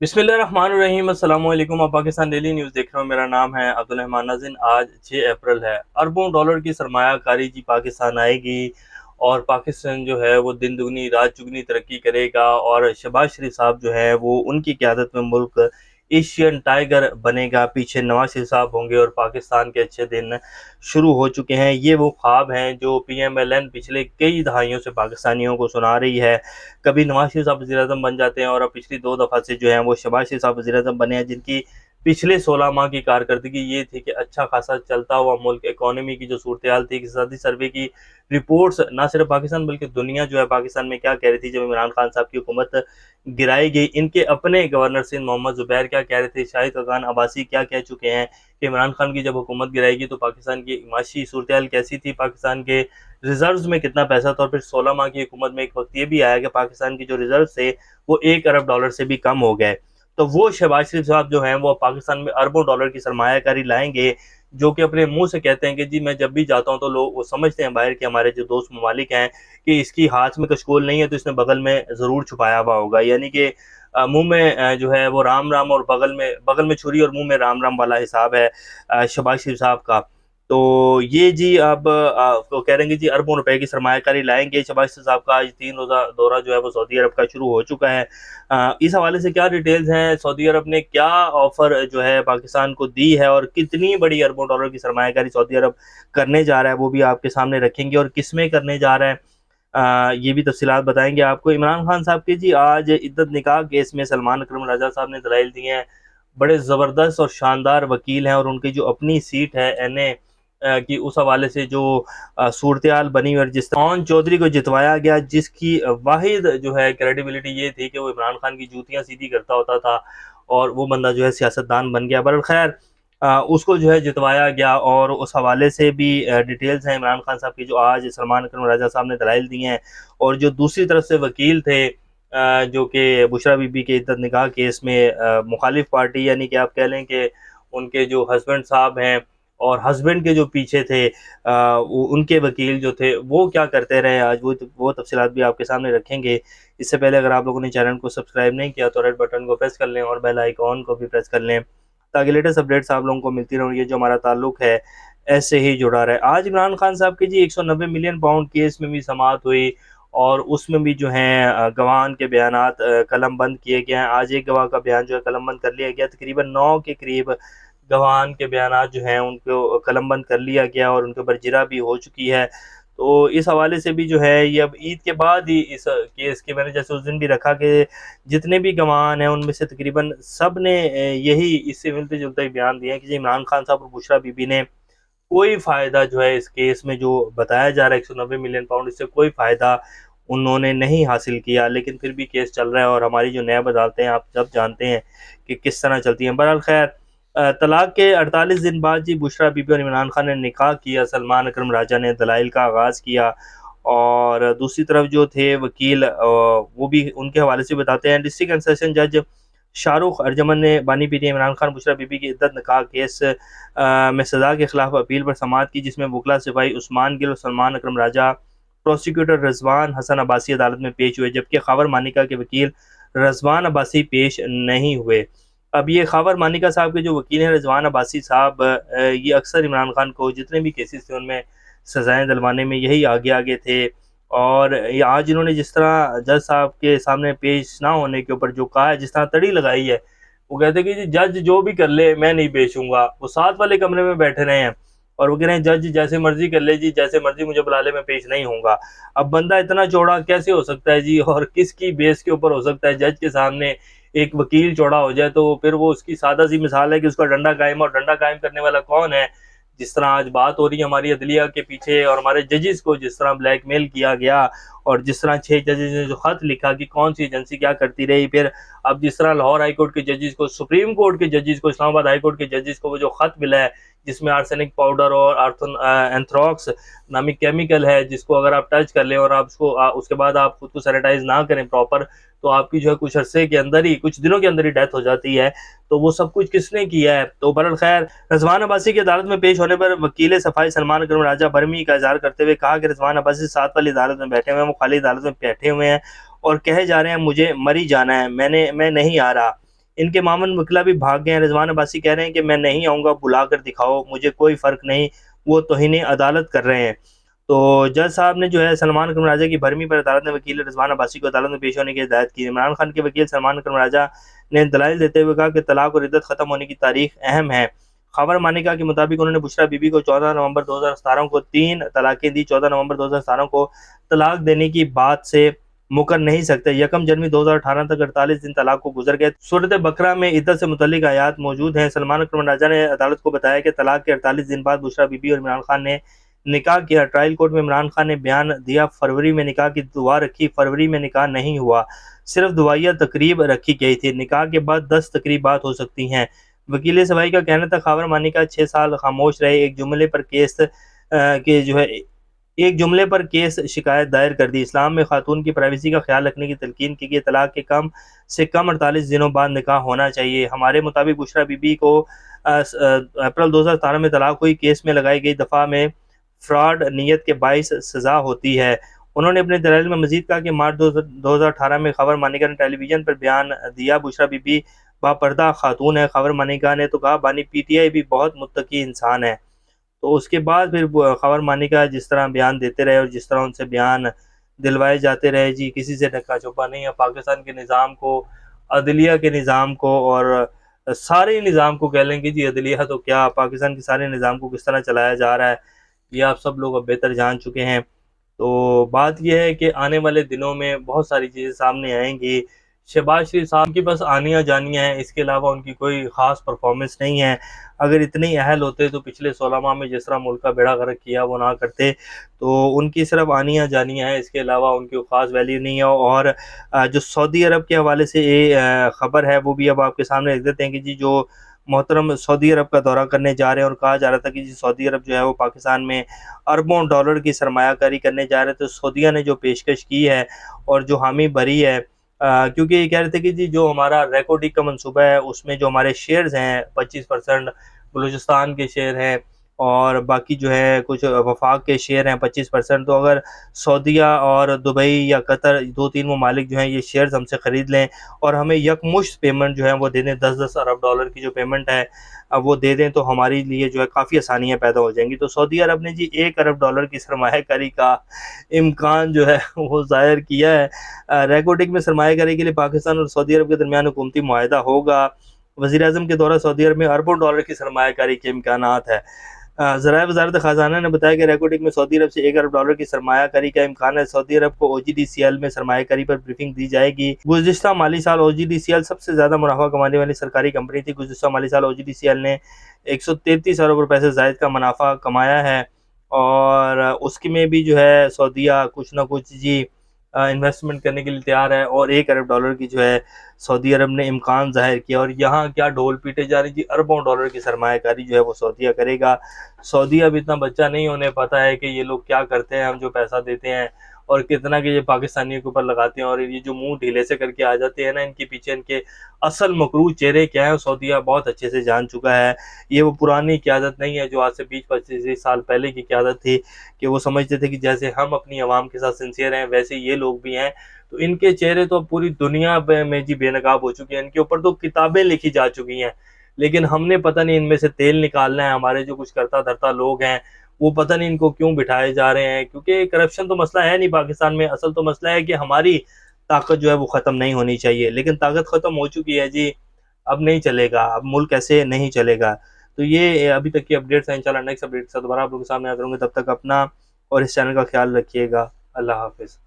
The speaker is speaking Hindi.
बिस्मिल्लाहिर्रहमानिर्रहीम अस्सलाम वालेकुम। आप पाकिस्तान डेली न्यूज़ देख रहे हो। मेरा नाम है अब्दुल रहमान नाज़िन। आज 6 अप्रैल है। अरबों डॉलर की सरमायाकारी जी पाकिस्तान आएगी और पाकिस्तान जो है वो दिन दुगनी रात चुगनी तरक्की करेगा और शहबाज शरीफ साहब जो है वो उनकी क़यादत में मुल्क एशियन टाइगर बनेगा। पीछे नवाज शरीफ साहब होंगे और पाकिस्तान के अच्छे दिन शुरू हो चुके हैं। ये वो ख्वाब हैं जो PMLN पिछले कई दहाइयों से पाकिस्तानियों को सुना रही है। कभी नवाज शरीफ साहब वज़ीर-ए-आज़म बन जाते हैं और अब पिछली 2 दफ़ा से जो है वो शहबाज शरीफ साहब वज़ीर-ए-आज़म बने हैं, जिनकी पिछले 16 माह की कारकर्दगी ये थी कि अच्छा खासा चलता हुआ मुल्क, इकॉनमी की जो सूरत-ए-हाल थी, इक़्तिसादी सर्वे की रिपोर्ट्स ना सिर्फ पाकिस्तान बल्कि दुनिया जो है पाकिस्तान में क्या कह रही थी जब इमरान खान साहब की हुकूमत गिराई गई। इनके अपने गवर्नर सिंध मोहम्मद ज़ुबैर क्या कह रहे थे, शाहिद खाकान अब्बासी क्या कह चुके हैं कि इमरान खान की जब हुकूमत गिराएगी तो पाकिस्तान की माशी सूरत-ए-हाल कैसी थी, पाकिस्तान के रिजर्व्स में कितना पैसा था। और फिर 16 माह की हुकूमत में एक वक्त ये भी आया कि पाकिस्तान की जो रिजर्व थे वो 1 अरब डॉलर से भी कम हो गए। तो वो शहबाज शरीफ साहब जो हैं वो पाकिस्तान में अरबों डॉलर की सरमायाकारी लाएंगे, जो कि अपने मुंह से कहते हैं कि जी मैं जब भी जाता हूँ तो लोग वो समझते हैं बाहर के हमारे जो दोस्त ममालिक हैं कि इसकी हाथ में कशकोल नहीं है तो इसने बगल में ज़रूर छुपाया हुआ होगा। यानी कि मुंह में जो है वो राम राम और बगल में छुरी और मुंह में राम राम वाला हिसाब है शहबाज शरीफ साहब का। तो ये जी अब तो कह रहे हैं कि जी अरबों रुपए की सरमायाकारी लाएँगे। शहबाज साहब का आज 3 रोज़ा दौरा जो है वो सऊदी अरब का शुरू हो चुका है। इस हवाले से क्या डिटेल्स हैं, सऊदी अरब ने क्या ऑफ़र जो है पाकिस्तान को दी है और कितनी बड़ी अरबों डॉलर की सरमायाकारी सऊदी अरब करने जा रहा है, वो भी आपके सामने रखेंगे और किसमें करने जा रहा है। ये भी तफ़सीलात बताएँगे आपको। इमरान खान साहब के जी आज इद्दत निकाह केस में सलमान अकरम रज़ा साहब ने दलाइल दिए हैं। बड़े ज़बरदस्त और शानदार वकील हैं और उनकी जो अपनी सीट है एनए की उस हवाले से जो सूरत-ए-हाल बनी और जिस ओन चौधरी को जितवाया गया, जिसकी वाहिद जो है क्रेडिबिलिटी ये थी कि वो इमरान खान की जूतियाँ सीधी करता होता था और वो बंदा जो है सियासतदान बन गया। बहरहाल ख़ैर उसको जो है जितवाया गया और उस हवाले से भी डिटेल्स हैं इमरान खान साहब की जो आज सलमान अकरम रज़ा साहब ने दलाइल दिए हैं। और जो दूसरी तरफ से वकील थे जो कि बुशरा बीबी के इद्दत निकाह केस में मुखालिफ पार्टी, यानी कि आप कह लें कि उनके जो हस्बैंड साहब हैं और हस्बैंड के जो पीछे थे उनके वकील जो थे वो क्या करते रहे, आज वो तफसीलात भी आपके सामने रखेंगे। इससे पहले अगर आप लोगों ने चैनल को सब्सक्राइब नहीं किया तो रेड बटन को प्रेस कर लें और बेल आइकॉन को भी प्रेस कर लें ताकि लेटेस्ट अपडेट्स आप लोगों को मिलती रहें और ये जो हमारा ताल्लुक है ऐसे ही जुड़ा रहे। आज इमरान खान साहब की जी 190 मिलियन पाउंड केस में भी समाअत हुई और उसमें भी जो हैं गवाहान के बयानात कलम बंद किए गए हैं। आज एक गवाह का बयान जो है कलम बंद कर लिया गया। तकरीबन 9 के करीब गवाहान के बयानात जो हैं उनको कलम बंद कर लिया गया और उनके ऊपर जिरह भी हो चुकी है। तो इस हवाले से भी जो है ये अब ईद के बाद ही इस केस के मैंने जैसे उस दिन भी रखा कि जितने भी गवाह हैं उनमें से तकरीबन सब ने यही इससे मिलते-जुलते ही बयान दिए हैं कि जी इमरान खान साहब और बुशरा बीबी ने कोई फ़ायदा जो है इस केस में जो बताया जा रहा है 190 मिलियन पाउंड, इससे कोई फ़ायदा उन्होंने नहीं हासिल किया। लेकिन फिर भी केस चल रहा है और हमारी जो नैब अदालतें आप सब जानते हैं कि किस तरह चलती हैं। बहरहाल खैर तलाक के 48 दिन बाद जी बुशरा बीबी और इमरान खान ने निकाह किया। सलमान अकरम राजा ने दलाइल का आगाज़ किया और दूसरी तरफ जो थे वकील वो भी उनके हवाले से बताते हैं। डिस्ट्रिक्ट एंड सेशन जज शाहरुख अर्जमन ने बानी पीटी इमरान खान बुशरा बीबी की इद्दत निकाह केस में सज़ा के खिलाफ अपील पर समाअत की, जिसमें वकला सिपाही उस्मान गिल और सलमान अकरम राजा प्रोसिक्यूटर रज़वान हसन अब्बासी अदालत में पेश हुए, जबकि ख़ावर मानिका के वकील रज़वान अब्बासी पेश नहीं हुए। अब ये ख़ावर मानिका साहब के जो वकील हैं रज़वान अब्बासी साहब, ये अक्सर इमरान खान को जितने भी केसेस थे उनमें सज़ाएँ दिलवाने में यही आगे-आगे थे। और ये आज इन्होंने जिस तरह जज साहब के सामने पेश ना होने के ऊपर जो कहा है, जिस तरह तड़ी लगाई है, वो कहते हैं कि जी जज जो भी कर ले मैं नहीं पेश हूँगा। वो साथ वाले कमरे में बैठे रहे हैं और वो कह रहे हैं जज जैसे मर्ज़ी कर ले जी, जैसे मर्ज़ी मुझे बुला ले, मैं पेश नहीं होऊँगा। अब बंदा इतना चौड़ा कैसे हो सकता है जी, और किसकी बेस के ऊपर हो सकता है जज के सामने एक वकील चौड़ा हो जाए। तो फिर वो उसकी सादा सी मिसाल है कि उसका डंडा कायम है, और डंडा कायम करने वाला कौन है? जिस तरह आज बात हो रही है हमारी अदलिया के पीछे और हमारे जजेस को जिस तरह ब्लैकमेल किया गया और जिस तरह 6 जजेस ने जो खत लिखा कि कौन सी एजेंसी क्या करती रही, फिर अब जिस तरह लाहौर हाई कोर्ट के जजेस को, सुप्रीम कोर्ट के जजेस को, इस्लामाबाद हाई कोर्ट के जजेस को वो जो खत मिला है जिसमें आर्सेनिक पाउडर और एंथ्रॉक्स नामिक केमिकल है, जिसको अगर आप टच कर लें और आप उसको उसके बाद आप खुद को सैनिटाइज ना करें प्रॉपर, तो आपकी जो है कुछ अरसे के अंदर ही, कुछ दिनों के अंदर ही डेथ हो जाती है। तो वो सब कुछ किसने किया है? तो बहरहाल खैर रज़वान अब्बासी की अदालत में पेश होने पर वकील सफ़ाई सलमान अकरम राजा बरमी का इज़हार करते हुए कहा कि रज़वान अब्बासी साथ वाली अदालत में बैठे हुए हैं, वो खाली अदालत में बैठे हुए हैं और कहे जा रहे हैं मुझे मर ही जाना है, मैं नहीं आ रहा। इनके मामन वकला भी भाग गए हैं। रिजवान अब्बासी कह रहे हैं कि मैं नहीं आऊँगा, बुला कर दिखाओ, मुझे कोई फ़र्क नहीं, वो तौहीन अदालत कर रहे हैं। तो जज साहब ने जो है सलमान अकरम राजा की भरमी पर अदालत ने वकील रिजवान अब्बासी को अदालत में पेश होने की हिदायत की। इमरान खान के वकील सलमान अकरम राजा ने दलाइल देते हुए कहा कि तलाक और इद्दत खत्म होने की तारीख अहम है। खबर मानिका के मुताबिक उन्होंने बुशरा बीबी को 14 नवंबर 2017 को 3 तलाकें दी। 14 नवंबर 2017 को तलाक देने की बात से मुकर नहीं सकते। 1 जनवरी 2018 तक 48 दिन तलाक को गुजर गए। सूरत बकरा में इद्दत से मुतल्लिक आयात मौजूद हैं। सलमान अकरम राजा ने अदालत को बताया कि तलाक के 48 दिन बाद बुशरा बीबी और इमरान खान ने निकाह किया। ट्रायल कोर्ट में इमरान खान ने बयान दिया, फरवरी में निकाह की दुआ रखी, फरवरी में निकाह नहीं हुआ, सिर्फ दुआया तकरीब रखी गई थी। निकाह के बाद 10 तकरीबात हो सकती हैं। वकील सवाई का कहना था खबर मानिका 6 साल खामोश रहे, एक जुमले पर केस शिकायत दायर कर दी। इस्लाम में खातून की प्राइवेसी का ख्याल रखने की तलकीन की गई। तलाक के कम से कम 48 दिनों बाद निकाह होना चाहिए। हमारे मुताबिक बुशरा बीबी को अप्रैल 2017 में तलाक हुई। केस में लगाई गई दफ़ा में फ्रॉड नीयत के बाइस सज़ा होती है। उन्होंने अपने दलाइल में मजीद कहा कि मार्च 2018 में खबर मानिका ने टेलीविज़न पर बयान दिया, बुशरा बीबी बापर्दा खातून है। खबर मानिका ने तो कहा बानी पीटीआई भी बहुत मुत्तकी इंसान है। तो उसके बाद फिर खबर मानिका जिस तरह बयान देते रहे और जिस तरह उनसे बयान दिलवाए जाते रहे, जी किसी से ढका छुपा नहीं है। पाकिस्तान के निज़ाम को, अदलिया के निज़ाम को और सारे निज़ाम को कह लेंगे जी, अदलिया तो क्या, पाकिस्तान के सारे निज़ाम को किस तरह चलाया जा रहा है ये आप सब लोग अब बेहतर जान चुके हैं। तो बात यह है कि आने वाले दिनों में बहुत सारी चीज़ें सामने आएंगी। शहबाज शरीफ साहब की बस आनियाँ जानियाँ हैं, इसके अलावा उनकी कोई ख़ास परफॉर्मेंस नहीं है। अगर इतने ही अहल होते तो पिछले 16 माह में जिस तरह मुल्क का बेड़ा गर्क किया वो ना करते। तो उनकी सिर्फ आनियाँ जानियाँ हैं, इसके अलावा उनकी ख़ास वैल्यू नहीं है। और जो सऊदी अरब के हवाले से ये ख़बर है वो भी अब आपके सामने रख देते हैं कि जी जो मोहतरम सऊदी अरब का दौरा करने जा रहे हैं और कहा जा रहा था कि जी सऊदी अरब जो है वो पाकिस्तान में अरबों डॉलर की सरमायाकारी करने जा रहे थे। तो सऊदीया ने जो पेशकश की है और जो हामी भरी है, क्योंकि ये कह रहे थे कि जी जो हमारा रेकोडिक का मंसूबा है उसमें जो हमारे शेयर्स हैं 25% बलूचिस्तान के शेयर हैं और बाकी जो है कुछ वफाक के शेयर हैं 25%। तो अगर सऊदीया और दुबई या कतर 2-3 ममालिक जो हैं ये शेयर्स हमसे ख़रीद लें और हमें यकमुश्त पेमेंट जो है वो दे दें, 10-10 अरब डॉलर की जो पेमेंट है वो दे दें, तो हमारे लिए जो है काफ़ी आसानियाँ पैदा हो जाएंगी। तो सऊदी अरब ने जी 1 अरब डॉलर की सरमायाकारी का इम्कान जो है वो ज़ाहिर किया है। रेकोडिक में सरमायाकारी के लिए पाकिस्तान और सऊदी अरब के दरमियान हुकूमती मुआहदा होगा। वज़ीर-ए-आज़म के दौरा सऊदी अरब में अरबों डॉलर की सरमायाकारी के इम्कानात है। ज़राए वज़ारत ख़ज़ाना ने बताया कि रेकोडिक में सऊदी अरब से 1 अरब डॉलर की सरमायाकारी का इम्कान है। सऊदी अरब को ओजीडीसीएल में सरमायाकारी पर ब्रीफिंग दी जाएगी। गुज़िश्ता माली साल ओजीडीसीएल सबसे ज़्यादा मुनाफा कमाने वाली सरकारी कंपनी थी। गुज़िश्ता माली साल ओजीडीसीएल ने 133 अरब रुपए से ज़ायद का मुनाफा कमाया है और उसकी में भी जो है सऊदीया कुछ ना कुछ जी इन्वेस्टमेंट करने के लिए तैयार है और 1 अरब डॉलर की जो है सऊदी अरब ने इम्कान ज़ाहिर किया। और यहाँ क्या ढोल पीटे जा रही जी, अरबों डॉलर की सरमायाकारी जो है वो सऊदीया करेगा। सऊदी अब इतना बच्चा नहीं होने पता है कि ये लोग क्या करते हैं, हम जो पैसा देते हैं और कितना कि ये पाकिस्तानियों के ऊपर लगाते हैं और ये जो मुंह ढीले से करके आ जाते हैं ना, इनके पीछे इनके असल मकरूज चेहरे क्या है सऊदीया बहुत अच्छे से जान चुका है। ये वो पुरानी क़यादत नहीं है जो आज से 20-25 साल पहले की क़यादत थी कि वो समझते थे कि जैसे हम अपनी आवाम के साथ सिंसियर हैं वैसे ये लोग भी हैं। तो इनके चेहरे तो पूरी दुनिया में जी बेनकाब हो चुके हैं, इनके ऊपर तो किताबें लिखी जा चुकी हैं, लेकिन हमने पता नहीं इनमें से तेल निकालना है। हमारे जो कुछ करता धरता लोग हैं वो पता नहीं इनको क्यों बिठाए जा रहे हैं, क्योंकि करप्शन तो मसला है नहीं पाकिस्तान में, असल तो मसला है कि हमारी ताकत जो है वो ख़त्म नहीं होनी चाहिए। लेकिन ताकत ख़त्म हो चुकी है जी, अब नहीं चलेगा, अब मुल्क ऐसे नहीं चलेगा। तो ये अभी तक की अपडेट्स हैं। इंशाल्लाह नेक्स्ट अपडेट के साथ दोबारा आप लोगों के सामने हाज़िर होंगे। तब तक अपना और इस चैनल का ख्याल रखिएगा। अल्लाह हाफ़िज़।